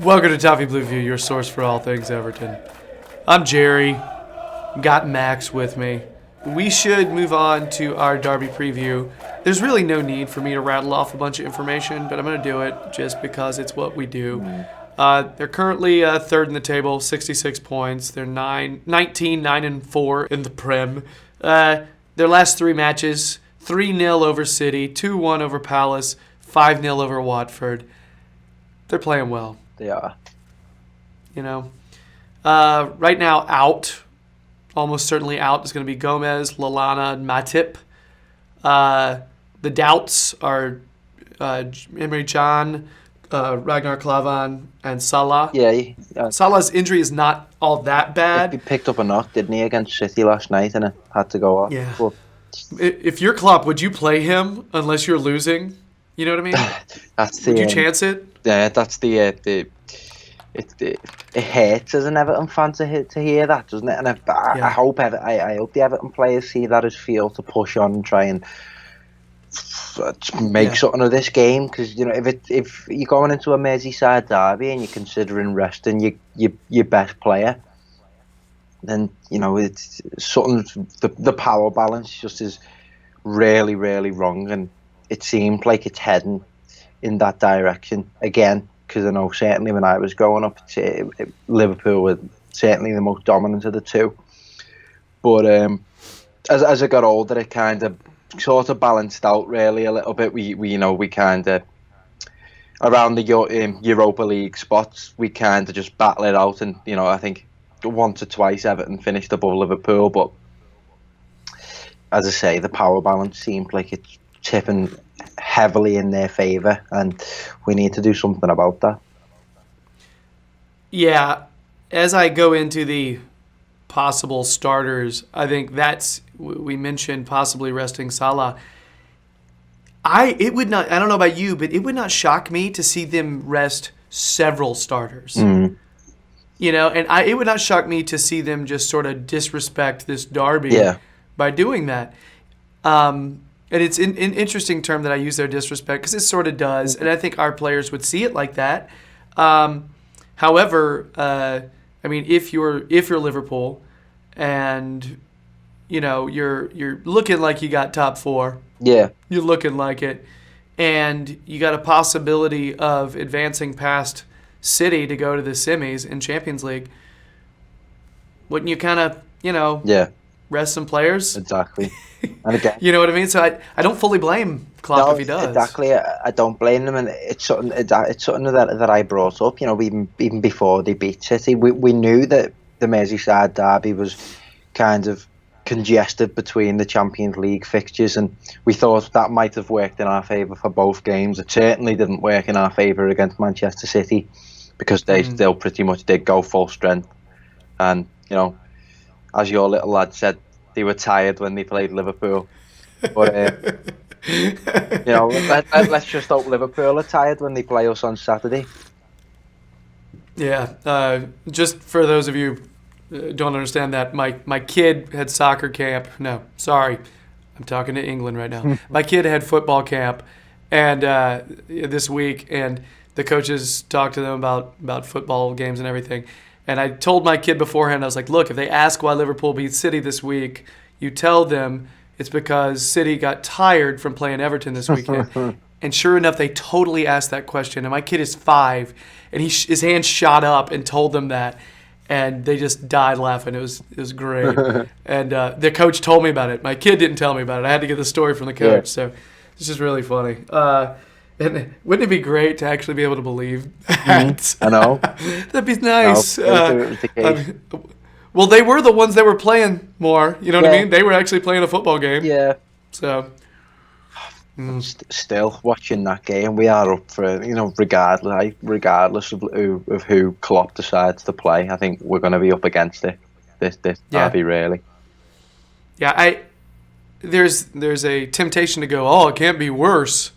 Welcome to Toffee Blueview, your source for all things Everton. I'm Gerry. Got Max with me. We should move on to our Derby preview. There's really no need for me to rattle off a bunch of information, but I'm going to do it just because it's what we do. They're currently third in the table, 66 points. They're 19, 9-4 in the Prem. Their last three matches, 3-0 over City, 2-1 over Palace, 5-0 over Watford. They're playing well. They are. You know, right now out, almost certainly out, is going to be Gomez, Lallana, and Matip. The doubts are Emre Can, Ragnar Klavan, and Salah. Yeah. Salah's injury is not all that bad. He picked up a knock, didn't he, against City last night, and it had to go off. Yeah. But If you're Klopp, would you play him unless you're losing? You know what I mean? Would you chance it? Yeah, that's it hurts as an Everton fan to hear that, doesn't it? And I hope the Everton players see that as fuel to push on and try and make something of this game. Because if you're going into a Merseyside derby and you're considering resting your best player, then it's something. The power balance just is really, really wrong, and it seemed like it's heading in that direction again. Because I know certainly when I was growing up, Liverpool were certainly the most dominant of the two. But as I got older, it kind of sort of balanced out really a little bit. We kind of around the Europa League spots, we kind of just battle it out, and I think once or twice Everton finished above Liverpool. But as I say, the power balance seemed like it's tipping heavily in their favour, and we need to do something about that. Yeah, as I go into the possible starters, I think we mentioned possibly resting Salah. I don't know about you, but it would not shock me to see them rest several starters. Mm. And it would not shock me to see them just sort of disrespect this derby by doing that. And it's an interesting term that I use there, disrespect, because it sort of does, and I think our players would see it like that. However, if you're Liverpool, and you're looking like you got top four, you're looking like it, and you got a possibility of advancing past City to go to the semis in Champions League. Wouldn't you kind of rest some players? Exactly. And again, you know what I mean? So I don't fully blame Klopp if he does. Exactly. I don't blame them, and it's something that I brought up. Even before they beat City, we knew that the Merseyside derby was kind of congested between the Champions League fixtures, and we thought that might have worked in our favour for both games. It certainly didn't work in our favour against Manchester City, because they still pretty much did go full strength, and as your little lad said, they were tired when they played Liverpool. But let's just hope Liverpool are tired when they play us on Saturday. Yeah, just for those of you who don't understand that, my kid had soccer camp. No, sorry, I'm talking to England right now. My kid had football camp, and this week, and the coaches talked to them about football games and everything. And I told my kid beforehand, I was like, look, if they ask why Liverpool beat City this week, you tell them it's because City got tired from playing Everton this weekend. And sure enough, they totally asked that question. And my kid is 5, and his hand shot up and told them that. And they just died laughing. It was great. And the coach told me about it. My kid didn't tell me about it. I had to get the story from the coach. Yeah. So it's just really funny. And wouldn't it be great to actually be able to believe that? I know. That'd be nice. No, well, they were the ones that were playing more. You know what I mean? They were actually playing a football game. Yeah. So. Still watching that game, we are up for regardless of who Klopp decides to play. I think we're going to be up against it. This derby, really. Yeah, there's a temptation to go, oh, it can't be worse.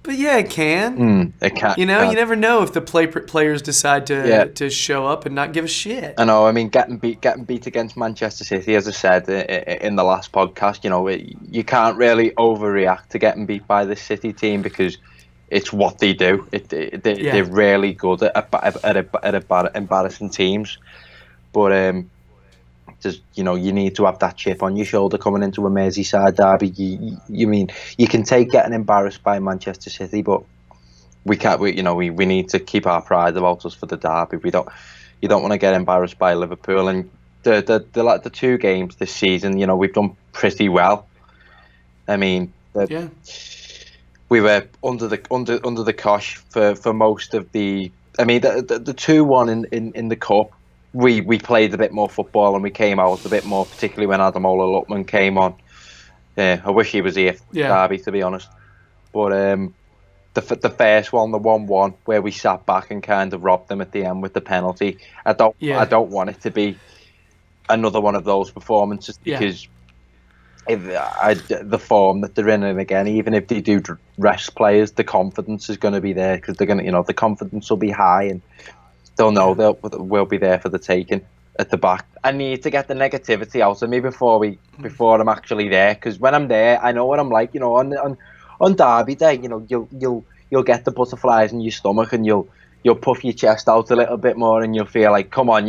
But yeah, it can. It can. You never know if the players decide to show up and not give a shit. I know. I mean, getting beat against Manchester City, as I said in the last podcast, you can't really overreact to getting beat by this City team, because it's what they do. They're really good at embarrassing teams. But just, you need to have that chip on your shoulder coming into a Merseyside derby. You mean you can take getting embarrassed by Manchester City, but we can't. We need to keep our pride about us for the derby. You don't want to get embarrassed by Liverpool. And the two games this season, we've done pretty well. I mean, we were under the cosh for most of the. I mean, the 2-1 in the cup. We played a bit more football and we came out a bit more, particularly when Ademola Lookman came on. I wish he was here for Derby, to be honest. But the first one, the 1-1, where we sat back and kind of robbed them at the end with the penalty. I don't want it to be another one of those performances, because the form that they're in, and again, even if they do rest players, the confidence is going to be there, because they're going to, the confidence will be high and they'll know we'll be there for the taking at the back. I need to get the negativity out of me before I'm actually there, because when I'm there, I know what I'm like. On Derby Day, you'll get the butterflies in your stomach, and you'll puff your chest out a little bit more, and you'll feel like, come on,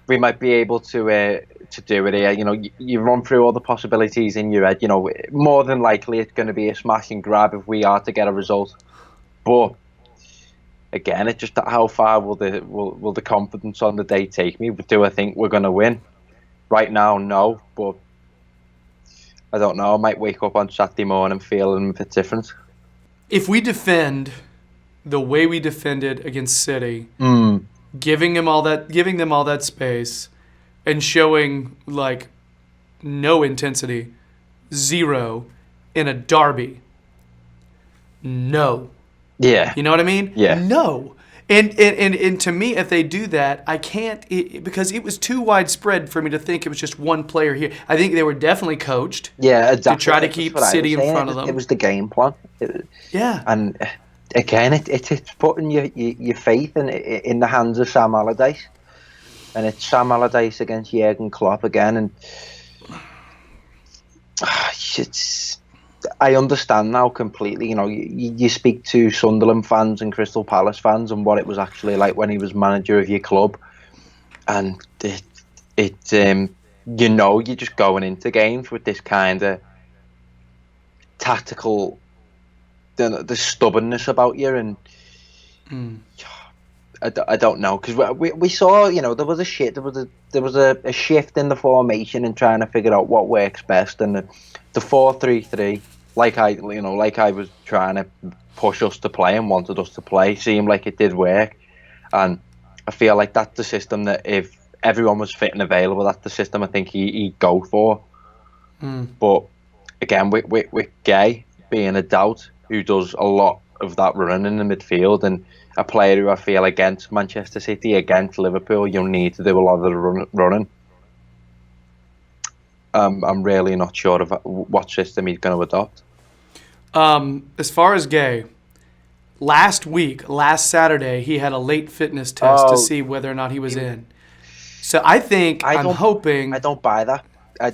we might be able to do it here. You run through all the possibilities in your head. More than likely it's going to be a smash and grab if we are to get a result, but again, it's just how far will the confidence on the day take me? Do I think we're going to win? Right now, no, but I don't know. I might wake up on Saturday morning feeling a bit different. If we defend the way we defended against City, giving them all that space, and showing like no intensity, zero in a derby, no. Yeah. You know what I mean? Yeah. No. And to me, if they do that, I can't, because it was too widespread for me to think it was just one player here. I think they were definitely coached. Yeah, exactly. To try to keep City in front of them. It was the game plan. And again, it's putting your faith in the hands of Sam Allardyce. And it's Sam Allardyce against Jurgen Klopp again. And I understand now completely. You speak to Sunderland fans and Crystal Palace fans and what it was actually like when he was manager of your club, and you're just going into games with this kind of tactical, the stubbornness about you, and I don't know, because we saw, there was a shift in the formation and trying to figure out what works best, and the 4-3-3. Like I was trying to push us to play and wanted us to play, seemed like it did work. And I feel like that's the system that if everyone was fit and available, that's the system I think he'd go for. But again, with Gay being a doubt who does a lot of that running in the midfield, and a player who I feel against Manchester City, against Liverpool, you'll need to do a lot of the running. I'm really not sure of what system he's going to adopt. As far as Gay, last Saturday, he had a late fitness test to see whether or not he was in. So I'm hoping. I don't buy that. I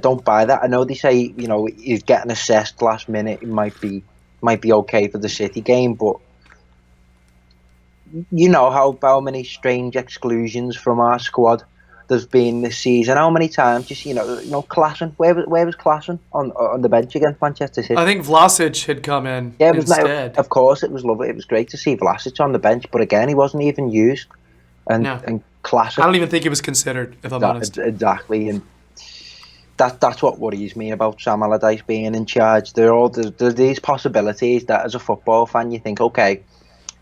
don't buy that. I know they say he's getting assessed last minute. It might be okay for the City game, but how many strange exclusions from our squad there's been this season. How many times just Klassen? Where was Klassen on the bench against Manchester City? I think Vlasic had come in instead. Of course, it was lovely. It was great to see Vlasic on the bench, but again, he wasn't even used. And Klassen, I don't even think he was considered, if I'm honest. Exactly, and that's what worries me about Sam Allardyce being in charge. There's these possibilities that, as a football fan, you think, okay,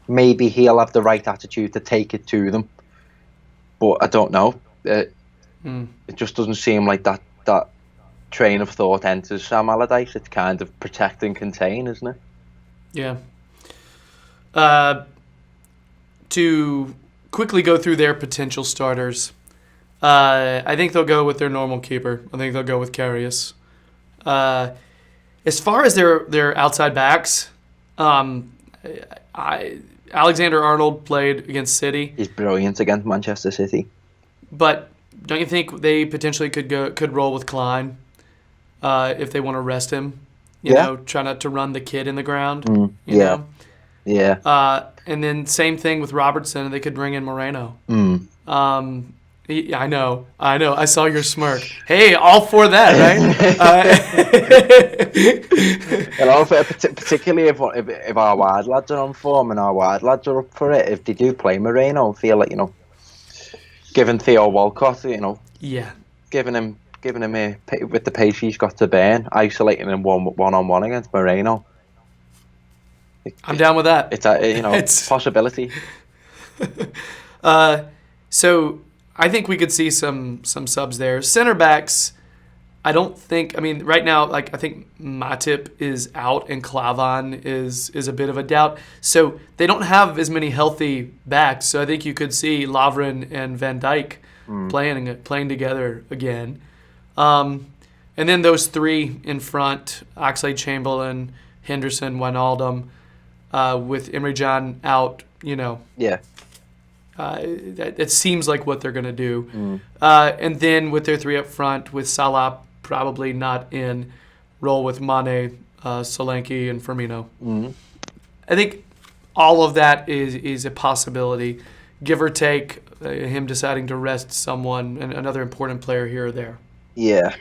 maybe he'll have the right attitude to take it to them, but I don't know. It just doesn't seem like that train of thought enters Sam Allardyce. It's kind of protect and contain, isn't it? Yeah. To quickly go through their potential starters, I think they'll go with their normal keeper. I think they'll go with Karius. As far as their outside backs, Alexander-Arnold played against City. He's brilliant against Manchester City. But don't you think they potentially could roll with Klein if they want to rest him? Yeah. try not to run the kid in the ground, you Yeah. know. Yeah. And then same thing with Robertson. They could bring in Moreno. I know. I saw your smirk. Hey, all for that, right? You know, particularly if our wide lads are on form and our wide lads are up for it, if they do play Moreno, I feel like, giving Theo Walcott, Yeah, giving him with the pace he's got to burn, isolating him one on one against Moreno. I'm down with that. It's a It's possibility. So I think we could see some subs there. Center backs, I don't think. I mean, right now, like I think Matip is out and Klavan is a bit of a doubt. So they don't have as many healthy backs. So I think you could see Lovren and Van Dijk playing together again. And then those three in front: Oxlade-Chamberlain, Henderson, Wijnaldum, with Emre Can out. Yeah. It seems like what they're going to do. And then with their three up front, with Salah probably not in, roll with Mane, Solanke, and Firmino. I think all of that is a possibility, give or take him deciding to rest someone, another important player here or there. Yeah.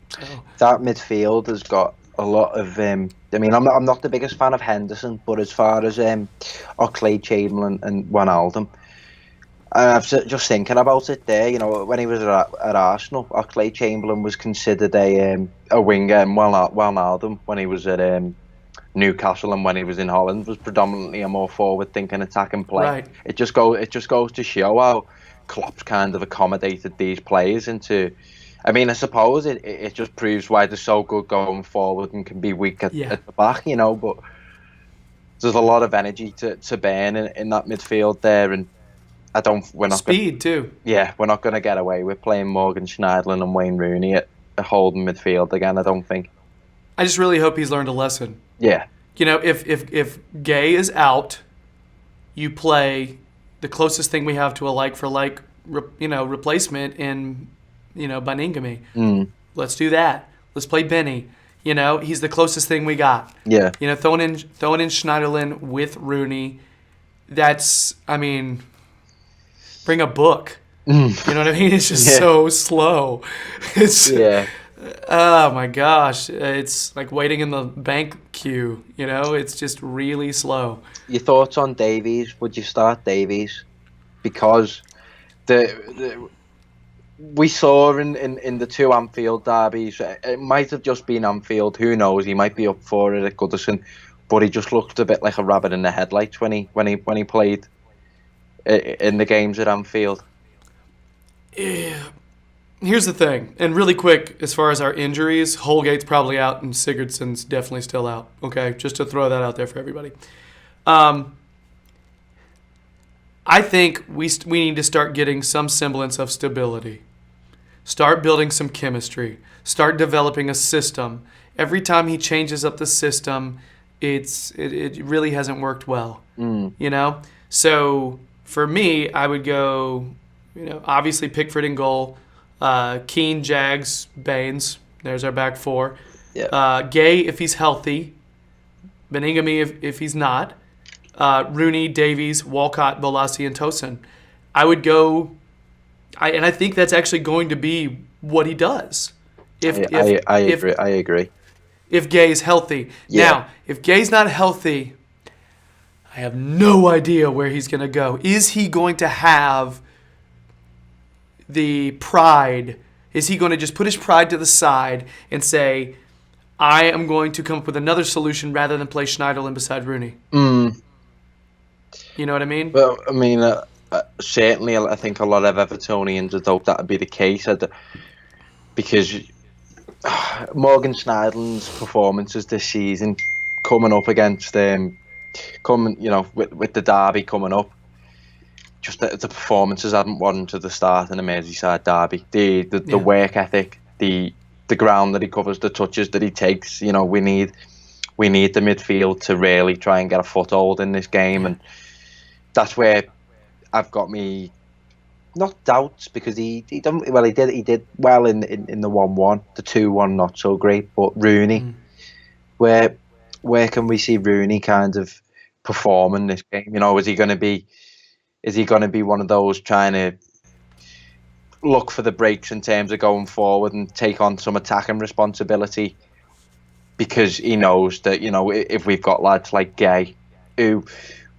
So. That midfield has got a lot of. I mean, I'm not the biggest fan of Henderson, but as far as Oxlade-Chamberlain and Wijnaldum, I'm just thinking about it there. When he was at Arsenal, Oxlade-Chamberlain was considered a winger, and Wijnaldum, when he was at Newcastle and when he was in Holland, was predominantly a more forward-thinking, attacking player. Right. It just goes to show how Klopp's kind of accommodated these players into. I mean, I suppose it just proves why they're so good going forward and can be weak at the back, but there's a lot of energy to burn in that midfield there, and we're not speed too. Yeah, we're not going to get away with playing Morgan Schneiderlin and Wayne Rooney at holding midfield again, I don't think. I just really hope he's learned a lesson. Yeah. If Gay is out, you play the closest thing we have to a like-for-like replacement in Baningame. Let's do that. Let's play Benny. He's the closest thing we got. Yeah. Throwing in Schneiderlin with Rooney. That's, bring a book. You know what I mean? It's just so slow. Oh my gosh. It's like waiting in the bank queue. It's just really slow. Your thoughts on Davies? Would you start Davies? Because we saw in the two Anfield derbies, it might have just been Anfield, who knows, he might be up for it at Goodison, but he just looked a bit like a rabbit in the headlights when he played in the games at Anfield. Yeah. Here's the thing, and really quick, as far as our injuries, Holgate's probably out and Sigurdsson's definitely still out, okay? Just to throw that out there for everybody. I think we need to start getting some semblance of stability. Start building some chemistry. Start developing a system. Every time he changes up the system, it really hasn't worked well. So for me, I would go, obviously Pickford in goal, Keane, Jags, Baines. There's our back four. Yeah. Gay if he's healthy. Beningame if he's not. Rooney, Davies, Walcott, Bolasie, and Tosin. I would go, and I think that's actually going to be what he does. I agree. If Gay is healthy. Yeah. Now, if Gay's not healthy, I have no idea where he's going to go. Is he going to have the pride? Is he going to just put his pride to the side and say, I am going to come up with another solution rather than play Schneiderlin beside Rooney? You know what I mean? Well, I mean, certainly I think a lot of Evertonians would hope that would be the case. Because Morgan Schneiderlin's performances this season, coming up against with the derby coming up, just the performances haven't warranted the start in the Merseyside derby. The work ethic, the ground that he covers, the touches that he takes. We need the midfield to really try and get a foothold in this game, and that's where I've got me not doubts, because he did well in the 1-1, the 2-1 not so great, but Rooney, where can we see Rooney kind of perform in this game? You know, is he going to be one of those trying to look for the breaks in terms of going forward and take on some attacking responsibility, because he knows that, you know, if we've got lads like Gay, who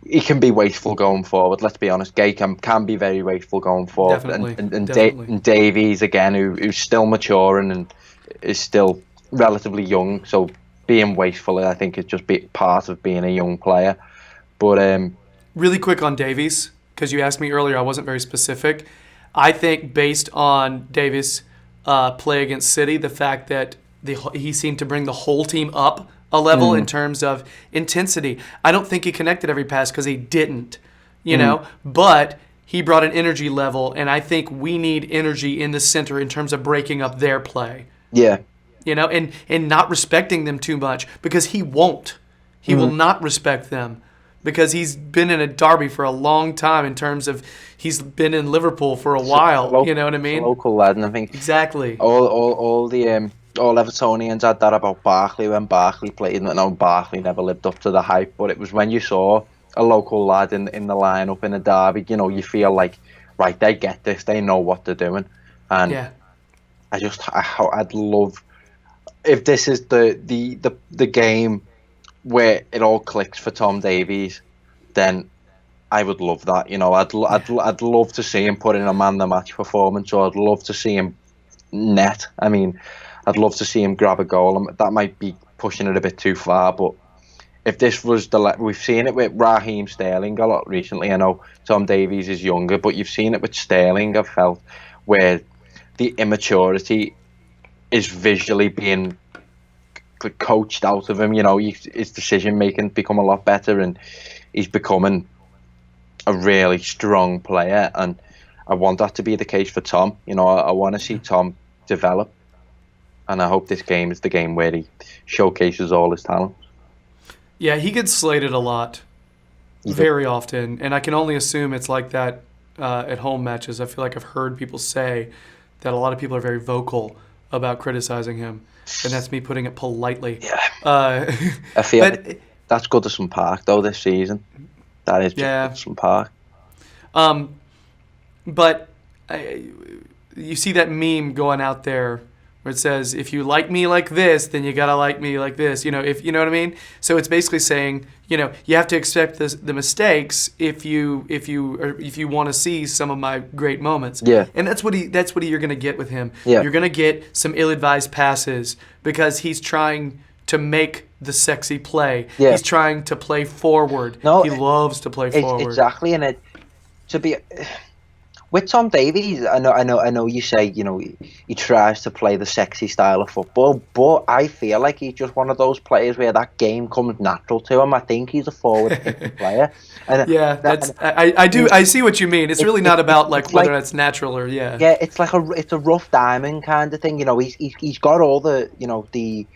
he can be wasteful going forward. Let's be honest, Gay can be very wasteful going forward. Definitely, And Davies again, who's still maturing and is still relatively young, so being wasteful, I think, is just part of being a young player. But really quick on Davies, because you asked me earlier, I wasn't very specific. I think based on Davies' play against City, the fact that he seemed to bring the whole team up a level in terms of intensity. I don't think he connected every pass because he didn't, you know, but he brought an energy level, and I think we need energy in the center in terms of breaking up their play. yeah, You know, and not respecting them too much, because he won't. He will not respect them, because he's been in a derby for a long time in terms of he's been in Liverpool for a while. You know what I mean? Local lad, and I think Exactly. all Evertonians had that about Barkley when Barkley played. No, Barkley never lived up to the hype, but it was when you saw a local lad in the lineup in a derby, you know, you feel like, right, they get this, they know what they're doing, and Yeah. I'd love if this is the game where it all clicks for Tom Davies, then I would love that. You know, I'd love to see him put in a man the match performance, or I'd love to see him net. I mean, I'd love to see him grab a goal. That might be pushing it a bit too far, but if this was we've seen it with Raheem Sterling a lot recently. I know Tom Davies is younger, but you've seen it with Sterling, I've felt, where the immaturity is visually being coached out of him. You know, his decision making become a lot better, and he's becoming a really strong player. And I want that to be the case for Tom. You know, I want to see Tom develop, and I hope this game is the game where he showcases all his talent. Yeah, he gets slated a lot, very often, and I can only assume it's like that at home matches. I feel like I've heard people say that a lot of people are very vocal about criticizing him, and that's me putting it politely. Yeah. I feel that's Goodison Park though this season. That is just Goodison Park. But you see that meme going out there where it says, "If you like me like this, then you gotta like me like this." You know, if you know what I mean. So it's basically saying, you know, you have to accept the mistakes if you want to see some of my great moments. Yeah. And that's what you're gonna get with him. Yeah. You're gonna get some ill-advised passes because he's trying to make the sexy play. Yeah. He's trying to play forward. No, he loves to play forward. Exactly, and to be. With Tom Davies, I know. You say, you know, he tries to play the sexy style of football, but I feel like he's just one of those players where that game comes natural to him. I think he's a forward-thinking player. And I see what you mean. It's really not about like whether that's natural or Yeah, it's like it's a rough diamond kind of thing. You know, he's got all the, you know, the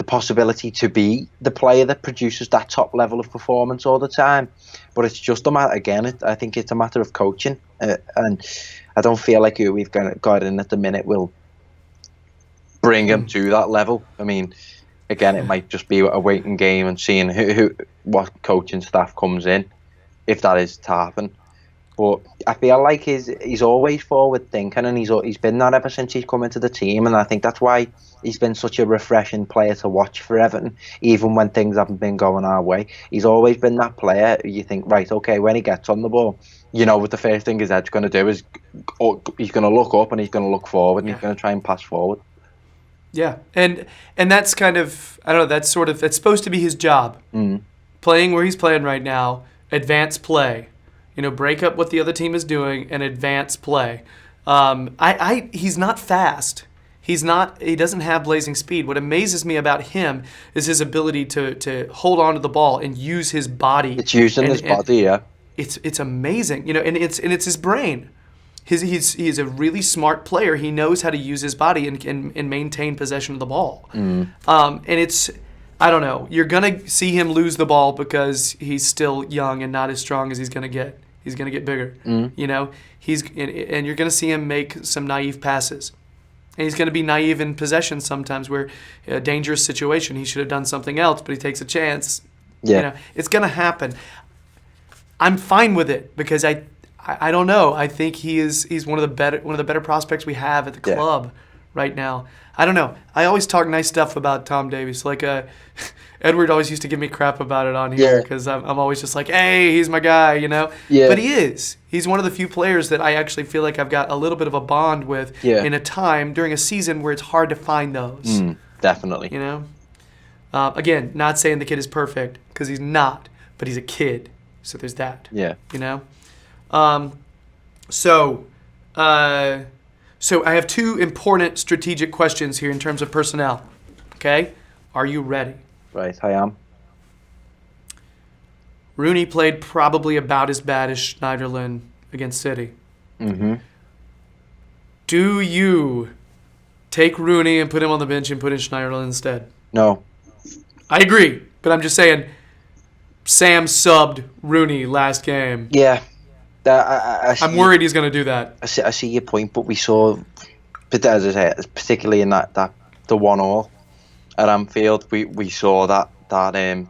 possibility to be the player that produces that top level of performance all the time, but it's just a matter. Again, I think it's a matter of coaching, and I don't feel like who we've got in at the minute will bring him to that level. I mean, again, it might just be a waiting game and seeing what coaching staff comes in, if that is to happen. But I feel like he's always forward thinking, and he's been that ever since he's come into the team, and I think that's why he's been such a refreshing player to watch for Everton, even when things haven't been going our way. He's always been that player who you think, right, okay, when he gets on the ball, you know what the first thing his head's going to do is he's going to look up and he's going to look forward and he's going to try and pass forward. Yeah, and that's kind of, I don't know, that's supposed to be his job. Playing where he's playing right now, advance play. You know, break up what the other team is doing and advance play. He's not fast. He doesn't have blazing speed. What amazes me about him is his ability to hold on to the ball and use his body. It's using his body, yeah. It's amazing, you know, and it's his brain. He's a really smart player. He knows how to use his body and maintain possession of the ball. And it's, I don't know, you're gonna see him lose the ball because he's still young and not as strong as he's gonna get. He's gonna get bigger, you know. And you're gonna see him make some naive passes. And he's going to be naive in possession sometimes, where a dangerous situation, he should have done something else, but he takes a chance. Yeah. It's going to happen. I'm fine with it because I don't know. I think he's one of the better prospects we have at the club right now. I don't know. I always talk nice stuff about Tom Davies. Like Edward always used to give me crap about it on here because I'm always just like, hey, he's my guy, Yeah. But he is. He's one of the few players that I actually feel like I've got a little bit of a bond with in a time during a season where it's hard to find those. Definitely. Again, not saying the kid is perfect because he's not, but he's a kid. So there's that. Yeah. So I have two important strategic questions here in terms of personnel. Okay? Are you ready? Right, I am. Rooney played probably about as bad as Schneiderlin against City. Mm-hmm. Do you take Rooney and put him on the bench and put in Schneiderlin instead? No. I agree, but I'm just saying Sam subbed Rooney last game. Yeah. I'm worried he's going to do that. I see your point, but we saw, but as I say, particularly in the 1-1 at Anfield, we saw that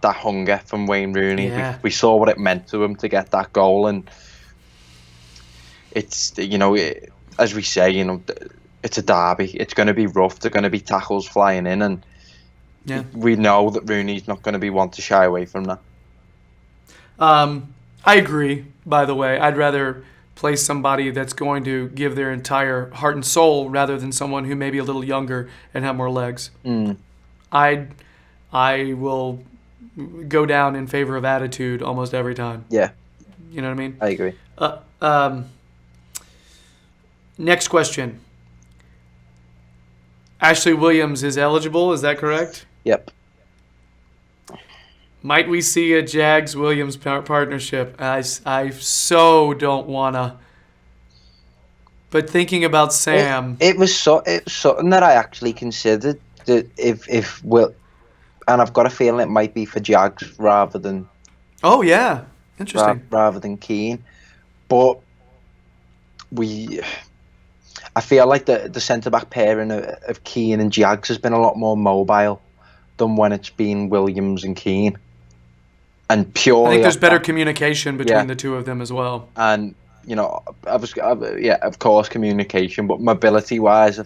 hunger from Wayne Rooney. Yeah. We saw what it meant to him to get that goal, and it's as we say, it's a derby. It's going to be rough. There're going to be tackles flying in, and we know that Rooney's not going to be one to shy away from that. I agree, by the way. I'd rather play somebody that's going to give their entire heart and soul rather than someone who may be a little younger and have more legs. I will go down in favor of attitude almost every time. Yeah. You know what I mean? I agree. Next question. Ashley Williams is eligible, is that correct? Yep. Might we see a Jags-Williams partnership? I so don't want to. But thinking about Sam... It was something that I actually considered, that if Will... And I've got a feeling it might be for Jags rather than... Oh, yeah. Interesting. Rather than Keane. But I feel like the centre-back pairing of Keane and Jags has been a lot more mobile than when it's been Williams and Keane. And purely, I think there's better communication between the two of them as well. And of course, communication, but mobility-wise,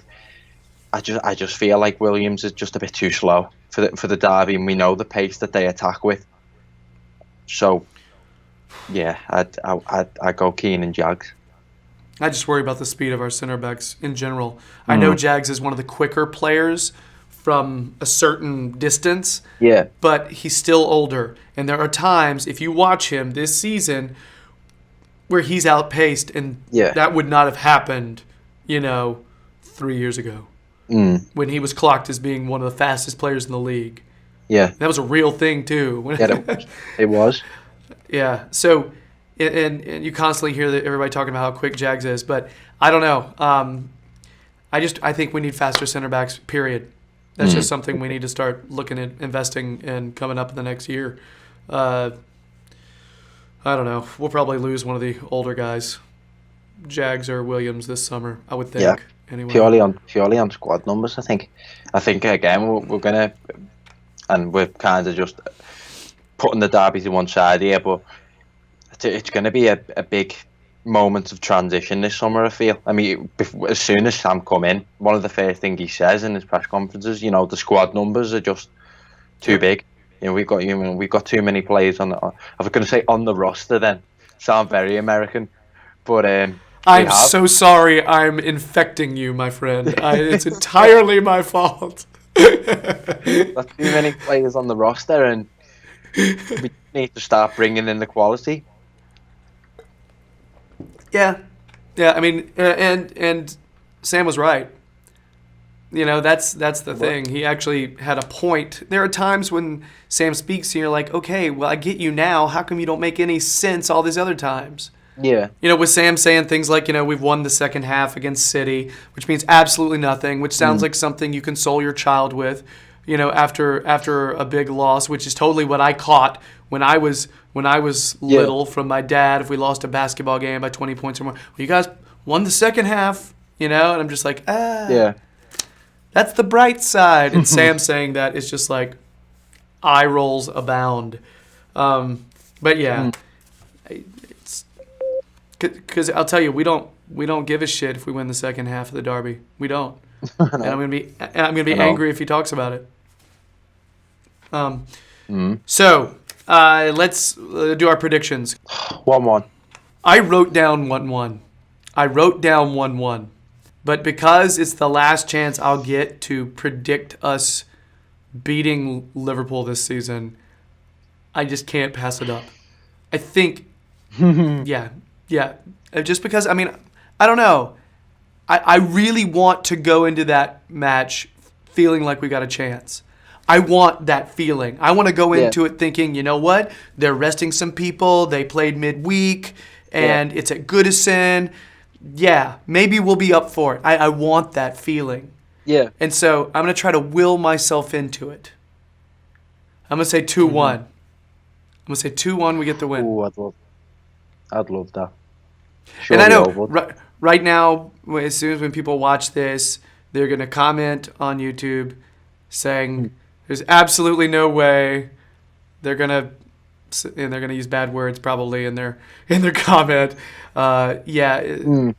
I just feel like Williams is just a bit too slow for the derby, and we know the pace that they attack with. So, yeah, I go Keane and Jags. I just worry about the speed of our center backs in general. I know Jags is one of the quicker players from a certain distance, but he's still older. And there are times, if you watch him this season, where he's outpaced, and that would not have happened, 3 years ago, when he was clocked as being one of the fastest players in the league. Yeah. That was a real thing, too. It was. Yeah. So, and you constantly hear everybody talking about how quick Jags is, but I don't know. I think we need faster center backs, period. That's just something we need to start looking at investing in coming up in the next year. I don't know. We'll probably lose one of the older guys, Jags or Williams, this summer, I would think. Yeah. Anyway. Purely on squad numbers, I think. I think, again, we're going to... And we're kind of just putting the derby to one side here, but it's going to be a big moment of transition this summer, I feel. I mean, as soon as Sam come in, one of the first things he says in his press conferences, the squad numbers are just too big. We've got too many players on the... I was going to say on the roster then. Sound very American. But I'm so sorry I'm infecting you, my friend. It's entirely my fault. There's too many players on the roster, and we need to start bringing in the quality. Yeah. I mean, and Sam was right. That's the thing. He actually had a point. There are times when Sam speaks and you're like, okay, well, I get you now. How come you don't make any sense all these other times? Yeah. With Sam saying things like, we've won the second half against City, which means absolutely nothing, which sounds like something you console your child with, after a big loss, which is totally what I caught when I was little from my dad. If we lost a basketball game by 20 points or more, well, you guys won the second half, and I'm just like, Yeah. That's the bright side. And Sam saying that is just like eye rolls abound. But yeah, it's because I'll tell you, we don't give a shit if we win the second half of the Derby. We don't, and I'm gonna be angry if he talks about it. So let's do our predictions. 1-1. I wrote down 1-1. I wrote down 1-1. But because it's the last chance I'll get to predict us beating Liverpool this season, I just can't pass it up. I think, yeah. Just because, I mean, I don't know. I really want to go into that match feeling like we got a chance. I want that feeling. I want to go into it thinking, you know what? They're resting some people. They played midweek, and it's at Goodison. Yeah, maybe we'll be up for it. I want that feeling. Yeah. And so I'm going to try to will myself into it. I'm going to say 2-1. I'm going to say 2-1, we get the win. Ooh, I'd love that. And I know right now, as soon as when people watch this, they're going to comment on YouTube saying there's absolutely no way they're going to use bad words probably in their comment. But yeah, you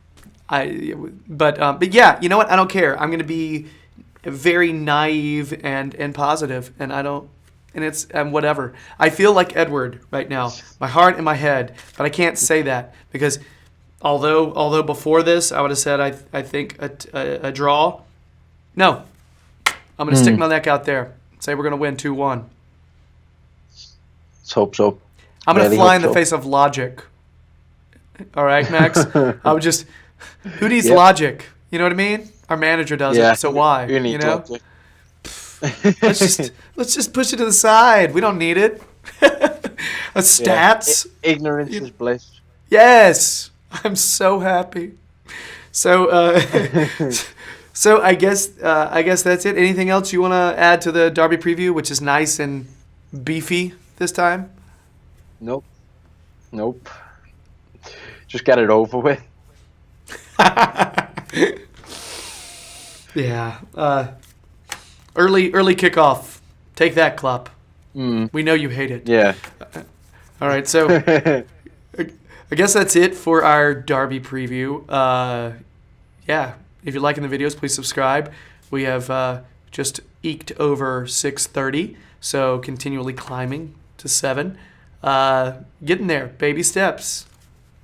know what? I don't care. I'm going to be very naive and positive, and it's whatever. I feel like Edward right now, my heart and my head, but I can't say that because although before this I would have said I think a draw. No, I'm going to stick my neck out there. Say we're going to win 2-1. Let's hope so. I'm going to fly in the face of logic. All right, Max? Who needs logic? You know what I mean? Our manager does it, so why? You know? let's just push it to the side. We don't need it. Stats. Ignorance is bliss. Yes. I'm so happy. So so I guess that's it. Anything else you want to add to the Derby preview, which is nice and beefy this time? Nope. Just get it over with. Yeah. Early kickoff. Take that, Klopp. We know you hate it. Yeah. All right, so I guess that's it for our Derby preview. Yeah, if you're liking the videos, please subscribe. We have just eked over 630, so continually climbing to 7. Getting there, baby steps.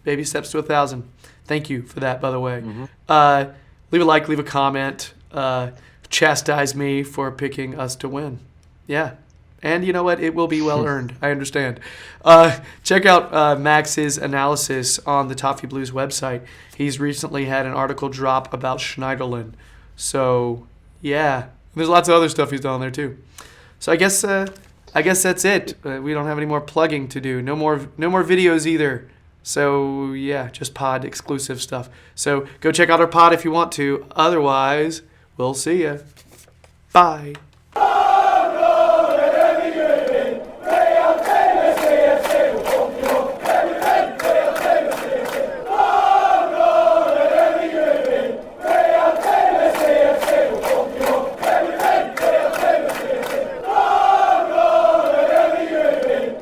Baby steps to 1,000. Thank you for that, by the way. Leave a like, leave a comment. Chastise me for picking us to win. Yeah. And you know what? It will be well earned. I understand. Check out Max's analysis on the Toffee Blues website. He's recently had an article drop about Schneiderlin. So, yeah. There's lots of other stuff he's done there, too. So I guess that's it. We don't have any more plugging to do. No more videos either. So, yeah, just pod exclusive stuff. So go check out our pod if you want to. Otherwise, we'll see ya. Bye.